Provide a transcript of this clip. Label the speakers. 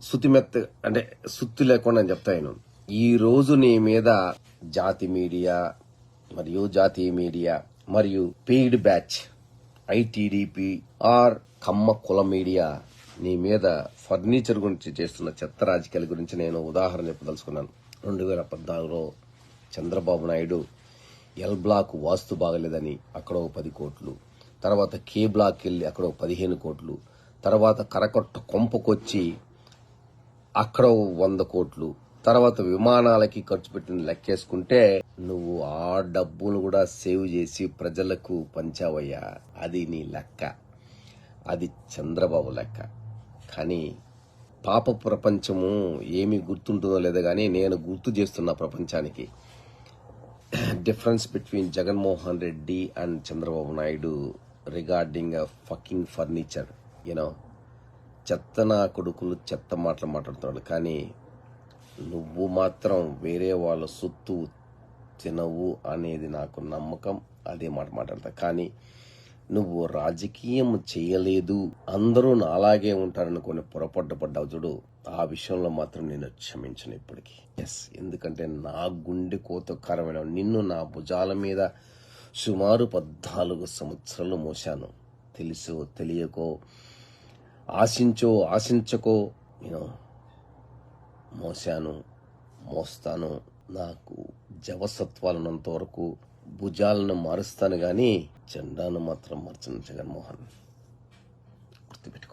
Speaker 1: సుత్తిమెత్త అంటే సుత్తి లేకుండా అని చెప్తాను. ఈ రోజు నీ మీద జాతి మీడియా మరియు జాతీయ మీడియా మరియు పెయిడ్ బ్యాచ్ ఐటీడీపీ ఆర్ కమ్మ కుల మీడియా నీ మీద ఫర్నిచర్ గురించి చేస్తున్న చెత్త రాజకీయాల గురించి నేను ఉదాహరణ చెప్పదలుచుకున్నాను. 2014లో చంద్రబాబు నాయుడు ఎల్ బ్లాక్ వాస్తు బాగలేదని అక్కడ 10 కోట్లు, తర్వాత కే బ్లాక్ వెళ్ళి అక్కడ 15 కోట్లు, తర్వాత కరకొట్ట కొంపకొచ్చి అక్కడ 100 కోట్లు, తర్వాత విమానాలకి ఖర్చు పెట్టిన లెక్కేసుకుంటే నువ్వు ఆ డబ్బును కూడా సేవ్ చేసి ప్రజలకు పంచావయ్యా. అది నీ లెక్క, అది చంద్రబాబు లెక్క. కానీ పాప ప్రపంచము ఏమి గుర్తుంటుందో లేదో కానీ నేను గుర్తు చేస్తున్న ప్రపంచానికి difference between Jaganmohan Reddy and Chandrababu Naidu regarding fucking furniture. You know, చెత్త నా కొడుకులు చెత్త మాటలు మాట్లాడుతున్నాడు, కానీ నువ్వు మాత్రం వేరే వాళ్ళ సొత్తు తినవు అనేది నాకు నమ్మకం. అదే మాట మాట్లాడతా. కానీ నువ్వు రాజకీయం చేయలేదు, అందరూ నాలాగే ఉంటారనుకుని పొరపడ్డపడ్డావు చూడు, ఆ విషయంలో మాత్రం నేను క్షమించను ఇప్పటికీ. ఎస్, ఎందుకంటే నా గుండె కోతకారమైన నిన్ను నా భుజాల మీద సుమారు 14 సంవత్సరాలు మోశాను. తెలుసో తెలియకో, ఆశించో ఆశించకో, నేను మోసాను, మోస్తాను. నాకు జవసత్వాలన్నంత వరకు భుజాలను మారుస్తాను, గాని జెండాను మాత్రం మార్చను. జగన్మోహన్, గుర్తుపెట్టుకో.